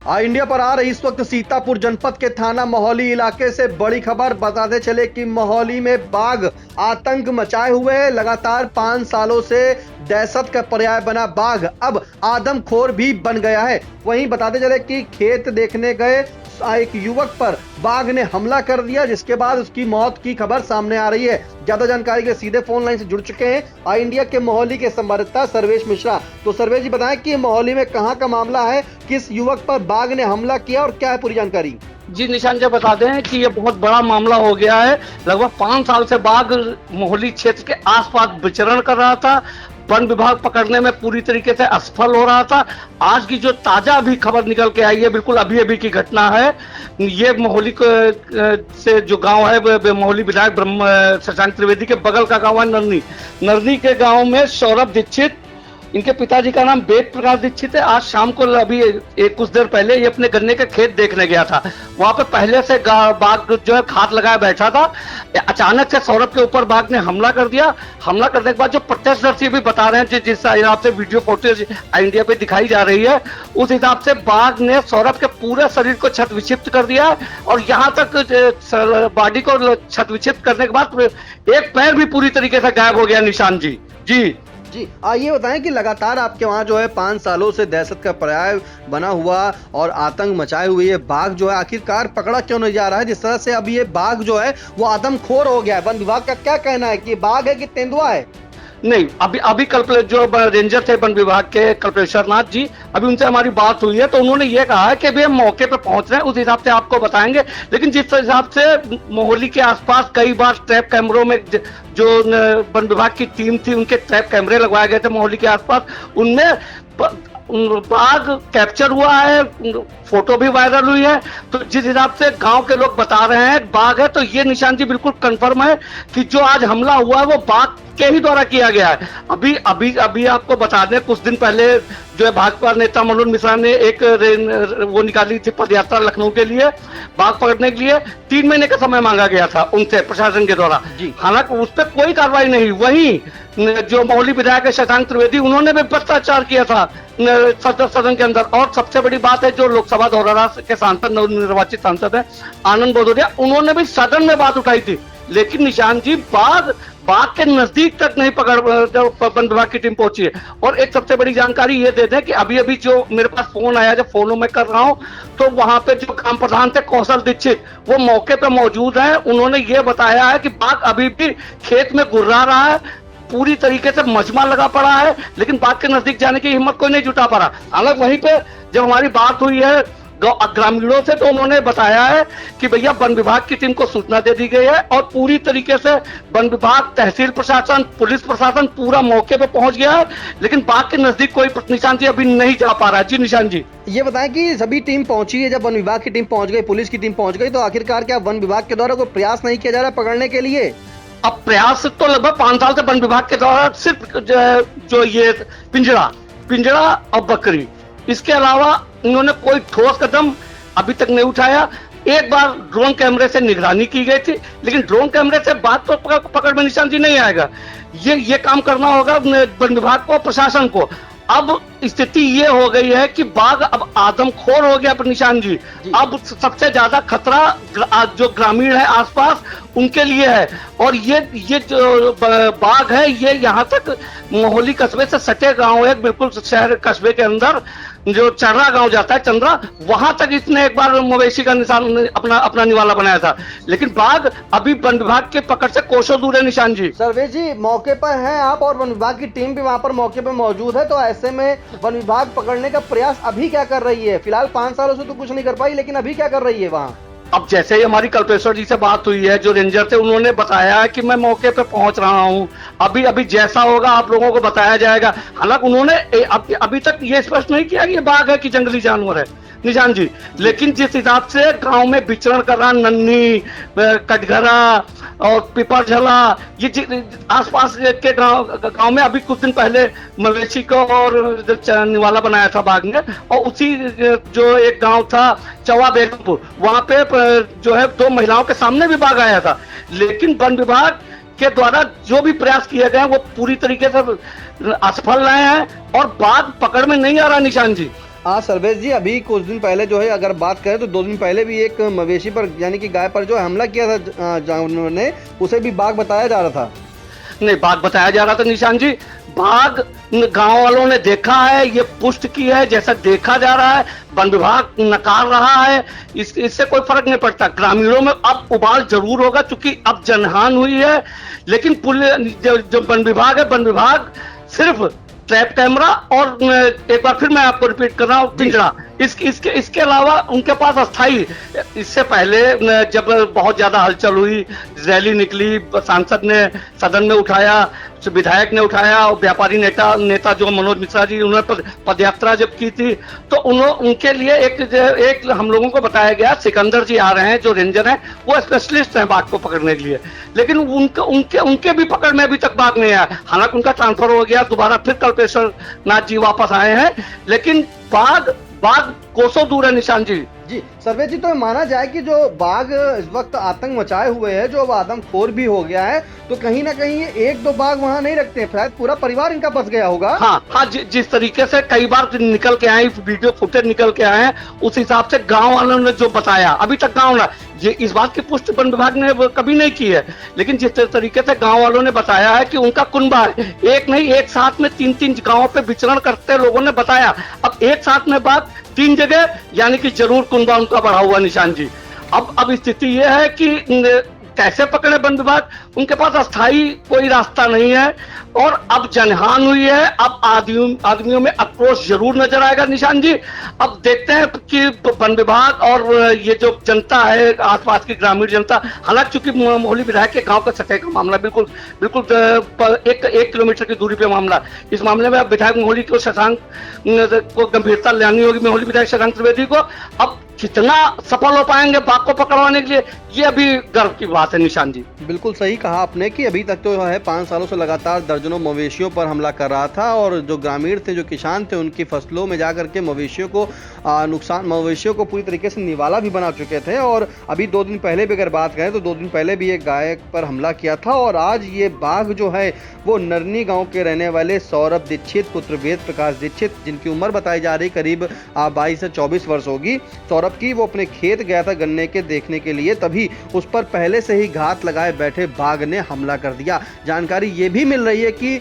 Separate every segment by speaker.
Speaker 1: India पर आ रही इस वक्त सीतापुर जनपद के थाना मोहाली इलाके से बड़ी खबर। बताते चले कि मोहाली में बाघ आतंक मचाए हुए है। लगातार 5 सालों से दहशत का पर्याय बना बाघ अब आदमखोर भी बन गया है। वहीं बताते चले कि खेत देखने गए एक युवक पर बाघ ने हमला कर दिया, जिसके बाद उसकी मौत की खबर सामने आ रही है। ज्यादा जानकारी के सीधे फोन लाइन से जुड़ चुके हैं आई इंडिया के मोहाली के संवाददाता सर्वेश मिश्रा। तो सर्वेश जी, बताएं कि मोहाली में कहां का मामला है, किस युवक पर बाघ ने हमला किया और क्या है पूरी जानकारी।
Speaker 2: जी निशान जी, बता दें कि ये बहुत बड़ा मामला हो गया है। लगभग 5 साल से बाघ मोहाली क्षेत्र के आसपास विचरण कर रहा था। वन विभाग पकड़ने में पूरी तरीके से असफल हो रहा था। आज की जो ताजा अभी खबर निकल के आई है, बिल्कुल अभी अभी की घटना है। ये मोहाली से जो गांव है, मोहाली विधायक ब्रह्म शशांक त्रिवेदी के बगल का गांव है नरनी। नरनी के गांव में सौरभ दीक्षित, इनके पिताजी का नाम वेद प्रकाश दीक्षित है। आज शाम को अभी कुछ देर पहले ये अपने गन्ने के खेत देखने गया था। वहां पे पहले से बाघ जो है खाद लगाया बैठा था। अचानक से सौरभ के ऊपर बाघ ने हमला कर दिया। हमला करने के बाद जो प्रत्यक्षदर्शी भी बता रहे हैं, जिस हिसाब से वीडियो फुटेज इंडिया पे दिखाई जा रही है, उस हिसाब से बाघ ने सौरभ के पूरे शरीर को क्षत विक्षिप्त कर दिया और यहाँ तक बॉडी को क्षत विक्षिप्त करने के बाद एक पैर भी पूरी तरीके से गायब हो गया। निशान जी
Speaker 1: जी ये बताएं कि लगातार आपके वहां जो है 5 सालों से दहशत का पर्याय बना हुआ और आतंक मचाए हुए ये बाघ जो है आखिरकार पकड़ा क्यों नहीं जा रहा है। जिस तरह से अभी ये बाघ जो है वो आदमखोर हो गया है, वन विभाग का क्या कहना है कि बाघ है कि तेंदुआ है?
Speaker 2: नहीं, अभी जो रेंजर थे वन विभाग के कल्पेश्वर नाथ जी, अभी उनसे हमारी बात हुई है तो उन्होंने ये कहा है कि वे मौके पे पहुंच रहे हैं, उस हिसाब से आपको बताएंगे। लेकिन जिस हिसाब से मोहाली के आसपास कई बार ट्रैप कैमरों में जो वन विभाग की टीम थी, उनके ट्रैप कैमरे लगवाए गए थे मोहाली के आसपास, उनमें बाघ कैप्चर हुआ है, फोटो भी वायरल हुई है। तो जिस हिसाब से गांव के लोग बता रहे हैं बाघ है, तो ये निशान जी बिल्कुल कंफर्म है कि जो आज हमला हुआ है वो बाघ के ही द्वारा किया गया है। अभी आपको बता दें, कुछ दिन पहले जो है भाजपा नेता मनोज मिश्रा ने एक वो निकाली थी पदयात्रा लखनऊ के लिए, बाघ पकड़ने के लिए 3 महीने का समय मांगा गया था उनसे प्रशासन के द्वारा। हालांकि उस पर कोई कार्रवाई नहीं। वहीं जो मोहाली विधायक है शशांक त्रिवेदी, उन्होंने भी भ्रष्टाचार किया था सदन के अंदर। और सबसे बड़ी बात है, जो लोकसभा धौरहरा के सांसद नवनिर्वाचित सांसद है आनंद भदौरिया, उन्होंने भी सदन में बात उठाई थी। लेकिन निशान जी बाघ के नजदीक तक नहीं वन विभाग की टीम पहुंची है। और एक सबसे बड़ी जानकारी ये दे दें कि अभी जो मेरे पास फोन आया, जब फोनों में कर रहा हूं, तो वहां पे जो ग्राम प्रधान थे कौशल दीक्षित, वो मौके पे मौजूद हैं। उन्होंने ये बताया है कि बाघ अभी भी खेत में गुर्रा रहा है, पूरी तरीके से मजमा लगा पड़ा है, लेकिन बाघ के नजदीक जाने की हिम्मत कोई नहीं जुटा पा रहा। हालांकि वहीं पे जब हमारी बात हुई है ग्रामीणों से, तो उन्होंने बताया है कि भैया वन विभाग की टीम को सूचना दे दी गई है और पूरी तरीके से वन विभाग, तहसील प्रशासन, पुलिस प्रशासन पूरा मौके पे पहुंच गया है, लेकिन बाघ के नजदीक कोई निशान जी अभी नहीं जा पा रहा है। जी निशान जी,
Speaker 1: ये बताएं कि सभी टीम पहुंची है, जब वन विभाग की टीम पहुंच गई, पुलिस की टीम पहुंच गई, तो आखिरकार क्या वन विभाग के द्वारा कोई प्रयास नहीं किया जा रहा पकड़ने के लिए?
Speaker 2: अब प्रयास तो लगभग 5 साल से वन विभाग के द्वारा सिर्फ जो ये पिंजड़ा और बकरी, इसके अलावा उन्होंने कोई ठोस कदम अभी तक नहीं उठाया। एक बार ड्रोन कैमरे से निगरानी की गई थी, लेकिन ड्रोन कैमरे से बात तो पकड़ में निशान जी नहीं आएगा। ये काम करना होगा वन विभाग को, प्रशासन को। अब स्थिति ये हो गई है कि बाघ अब आदमखोर हो गया निशान जी। अब सबसे ज्यादा खतरा जो ग्रामीण है आसपास उनके लिए है। और ये जो बाघ है, ये यहाँ तक मोहाली कस्बे से सटे गांव है, बिल्कुल शहर कस्बे के अंदर जो चर्रा गांव जाता है, चंद्रा, वहां तक इसने एक बार मवेशी का निशान अपना निवाला बनाया था। लेकिन बाघ अभी वन विभाग के पकड़ से कोसों दूर है। निशान जी,
Speaker 1: सर्वेश जी, मौके पर हैं आप और वन विभाग की टीम भी वहां पर मौके पर मौजूद है, तो ऐसे में वन विभाग पकड़ने का प्रयास अभी क्या कर रही है? फिलहाल 5 सालों से तो कुछ नहीं कर पाई, लेकिन अभी क्या कर रही है वहाँ?
Speaker 2: अब जैसे ही हमारी कल्पेश्वर जी से बात हुई है, जो रेंजर थे, उन्होंने बताया है कि मैं मौके पे पहुंच रहा हूं, अभी जैसा होगा आप लोगों को बताया जाएगा। हालांकि उन्होंने अभी तक ये स्पष्ट नहीं किया कि ये बाघ है कि जंगली जानवर है निशान जी। लेकिन जिस हिसाब से गांव में विचरण कर रहा नन्ही, कटघरा और पिपरझला, ये आसपास के गांव में अभी कुछ दिन पहले मवेशी को और निवाला बनाया था बाघ ने। और उसी जो एक गांव था चवा बेगमपुर, वहां पे जो है 2 महिलाओं के सामने भी बाघ आया था। लेकिन वन विभाग के द्वारा जो भी प्रयास किए गए वो पूरी तरीके से असफल रहे हैं और बाघ पकड़ में नहीं आ रहा निशान जी।
Speaker 1: हाँ सर्वेश जी, अभी कुछ दिन पहले जो है अगर बात करें तो 2 दिन पहले भी एक मवेशी पर यानी कि गाय पर जो हमला किया था जानवर ने, उसे भी बाघ बताया जा रहा था।
Speaker 2: नहीं, बाघ बताया जा रहा था निशान जी। बाघ गांव वालों ने देखा है, ये पुष्ट की है, जैसा देखा जा रहा है। वन विभाग नकार रहा है, इससे कोई फर्क नहीं पड़ता। ग्रामीणों में अब उबाल जरूर होगा क्योंकि अब जनहानि हुई है, लेकिन जो वन विभाग है, वन विभाग सिर्फ ट्रैप कैमरा और एक बार फिर मैं आपको रिपीट कर रहा हूँ, पिंजरा, इसके अलावा उनके पास अस्थाई। इससे पहले जब बहुत ज्यादा हलचल हुई, रैली निकली, सांसद ने सदन में उठाया, विधायक ने उठाया, और व्यापारी नेता जो मनोज मिश्रा जी, उन्होंने पदयात्रा जब की थी, तो उनके लिए एक हम लोगों को बताया गया, सिकंदर जी आ रहे हैं जो रेंजर हैं, वो स्पेशलिस्ट हैं बाघ को पकड़ने के लिए, लेकिन उनके भी पकड़ में अभी तक बाघ नहीं आया। हालांकि उनका ट्रांसफर हो गया, दोबारा फिर कल्पेश्वर नाथ जी वापस आए हैं, लेकिन बाघ कोसों दूर है निशान जी।
Speaker 1: जी सर्वेश जी, तो माना जाए कि जो बाघ इस वक्त आतंक मचाए हुए है, जो अब आदमखोर भी हो गया है, तो कहीं ना कहीं एक दो बाघ वहाँ नहीं रखते, शायद पूरा परिवार इनका बस गया होगा।
Speaker 2: हाँ, जिस तरीके से कई बार निकल के आए, वीडियो फुटेज निकल के आए हैं, उस हिसाब से गांव वालों ने जो बताया, अभी तक गांव ना ये इस बात की पुष्टि वन विभाग ने कभी नहीं की है, लेकिन जिस तरीके से गांव वालों ने बताया है कि उनका कुनबा है, एक नहीं, एक साथ में 3-3 गांवों पे विचरण करते लोगों ने बताया। अब एक साथ में बात 3 जगह, यानी कि जरूर कुनबा उनका बढ़ा हुआ निशान जी। अब स्थिति यह है कि कैसे पकड़े वन विभाग, उनके पास अस्थाई कोई रास्ता नहीं है, और अब जनहानि हुई है। अब आदमियों में आक्रोश जरूर नजर आएगा निशान जी। अब देखते हैं कि वन विभाग और ये जो जनता है, आसपास की ग्रामीण जनता, हालांकि चूंकि मोहली विधायक के गांव का सतह का मामला बिल्कुल एक किलोमीटर की दूरी पे मामला, इस मामले में अब विधायक मोहली को शशांक को गंभीरता लेनी होगी, मोहली विधायक शशांक त्रिवेदी को। अब कितना सफल हो पाएंगे बाघ को पकड़वाने के लिए, ये अभी गर्व की बात है निशान जी। बिल्कुल
Speaker 1: सही कहा आपने कि अभी तक तो है 5 सालों से लगातार दर्जनों मवेशियों पर हमला कर रहा था, और जो ग्रामीण थे, जो किसान थे, उनकी फसलों में जाकर के मवेशियों को पूरी तरीके से निवाला भी बना चुके थे। और अभी 2 दिन पहले भी अगर बात करें तो 2 दिन पहले भी एक गाय पर हमला किया था, और आज ये बाघ जो है वो नरनी गाँव के रहने वाले सौरभ दीक्षित पुत्र वेद प्रकाश दीक्षित, जिनकी उम्र बताई जा रही करीब 22 से 24 वर्ष होगी, सौरभ की, वो अपने खेत गया था गन्ने के देखने के लिए, तभी उस पर पहले से ही घात लगाए बैठे बाघ ने हमला कर दिया। जानकारी ये भी मिल रही है कि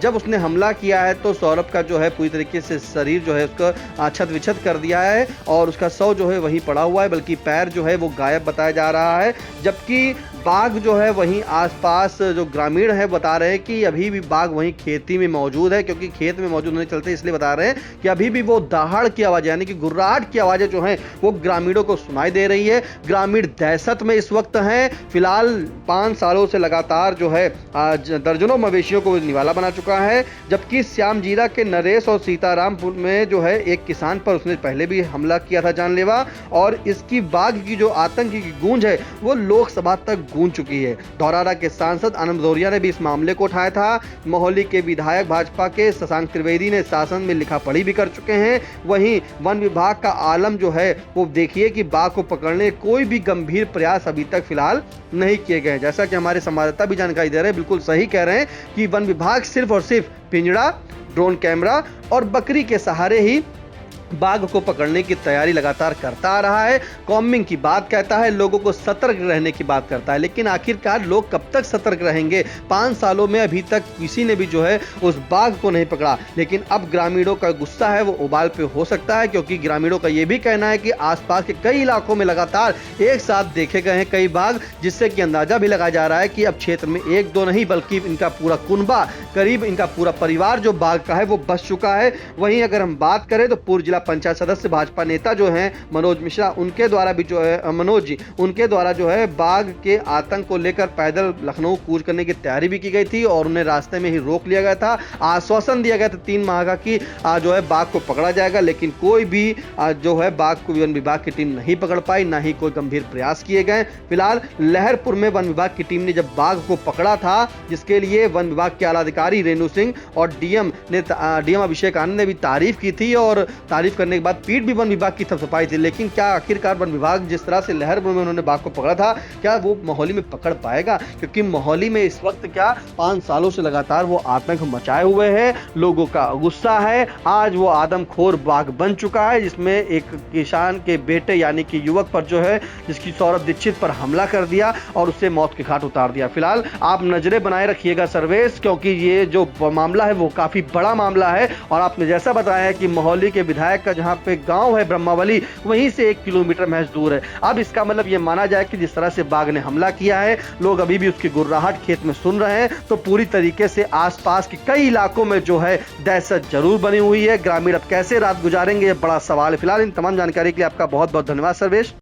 Speaker 1: जब उसने हमला किया है तो सौरभ का जो है पूरी तरीके से शरीर जो है उसका छत विछत कर दिया है, और उसका शव जो है वहीं पड़ा हुआ है, बल्कि पैर जो है वो गायब बताया जा रहा है। जबकि बाघ जो है वहीं आसपास जो ग्रामीण है बता रहे हैं कि अभी भी बाघ वहीं खेती में मौजूद है, क्योंकि खेत में मौजूद होने चलते इसलिए बता रहे हैं कि अभी भी वो दहाड़ की आवाज़, यानी कि गुर्राहट की आवाज़ें जो हैं वो ग्रामीणों को सुनाई दे रही है। ग्रामीण दहशत में इस वक्त हैं। फिलहाल 5 सालों से लगातार जो है दर्जनों मवेशियों को निवाला बना चुका है, जबकि श्यामजीरा के नरेश और सीतारामपुर में जो है एक किसान पर उसने पहले भी हमला किया था जानलेवा, और इसकी बाघ की जो आतंक की गूंज है वो लोकसभा तक गूंज चुकी है। धौरारा के सांसद आनंद भदौरिया ने भी इस मामले को उठाया था। मोहाली के विधायक भाजपा के शशांक त्रिवेदी ने शासन में लिखा पढ़ी भी कर चुके हैं। वहीं वन विभाग का आलम जो है वो देखिए कि बाघ को पकड़ने कोई भी गंभीर प्रयास अभी तक फिलहाल नहीं किए गए। जैसा कि हमारे संवाददाता भी जानकारी दे रहे हैं, बिल्कुल सही कह रहे हैं कि वन विभाग सिर्फ और सिर्फ पिंजड़ा, ड्रोन कैमरा और बकरी के सहारे ही बाघ को पकड़ने की तैयारी लगातार करता आ रहा है। कॉम्बिंग की बात कहता है, लोगों को सतर्क रहने की बात करता है, लेकिन आखिरकार लोग कब तक सतर्क रहेंगे? 5 सालों में अभी तक किसी ने भी जो है उस बाघ को नहीं पकड़ा, लेकिन अब ग्रामीणों का गुस्सा है वो उबाल पे हो सकता है, क्योंकि ग्रामीणों का ये भी कहना है कि आसपास के कई इलाकों में लगातार एक साथ देखे गए हैं कई बाघ, जिससे कि अंदाजा भी लगाया जा रहा है कि अब क्षेत्र में 1-2 नहीं बल्कि इनका पूरा कुनबा, करीब इनका पूरा परिवार जो बाघ का है वो बस चुका है। वहीं अगर हम बात करें तो पूर्व जिला पंचायत सदस्य भाजपा नेता जो हैं मनोज मिश्रा, उनके द्वारा भी जो है मनोज जी, उनके द्वारा जो है बाघ के आतंक को लेकर पैदल लखनऊ कूच करने की तैयारी भी की गई थी, और उन्हें रास्ते में ही रोक लिया गया था। आश्वासन दिया गया था 3 माह का कि जो है बाघ को पकड़ा जाएगा, लेकिन कोई भी जो है बाघ को वन विभाग की टीम नहीं पकड़ पाई, ना ही कोई गंभीर प्रयास किए गए। फिलहाल लहरपुर में वन विभाग की टीम ने जब बाघ को पकड़ा था, जिसके लिए वन विभाग के आला अधिकारी रेणु सिंह और डीएम अभिषेक आनंद ने भी तारीफ की थी, और तारीफ तारीफ करने के बाद पीठ भी वन विभाग की थपथपाई थी, लेकिन क्या आखिरकार वन विभाग जिस तरह से लहर में उन्होंने बाघ को पकड़ा था, क्या वो मोहाली में पकड़ पाएगा? क्योंकि मोहाली में इस वक्त क्या 5 सालों से लगातार वो आतंक मचाए हुए है, लोगों का गुस्सा है। आज वो आदमखोर बाघ बन चुका है, जिसमें एक किसान के बेटे यानी कि युवक पर जो है, जिसकी सौरभ दीक्षित पर हमला कर दिया और उसे मौत के घाट उतार दिया। फिलहाल आप नजरें बनाए रखिएगा सर्वेश, क्योंकि ये जो मामला है वो काफी बड़ा मामला है। और आपने जैसा बताया है कि मोहाली के विधायक का जहां पे गांव है ब्रह्मावली, वहीं से 1 किलोमीटर महज दूर है। अब इसका मतलब ये माना जाए कि जिस तरह से बाघ ने हमला किया है, लोग अभी भी उसकी गुर्राहट खेत में सुन रहे हैं, तो पूरी तरीके से आसपास के कई इलाकों में जो है दहशत जरूर बनी हुई है। ग्रामीण अब कैसे रात गुजारेंगे, ये बड़ा सवाल है। फिलहाल इन तमाम जानकारी के लिए आपका बहुत बहुत धन्यवाद सर्वेश।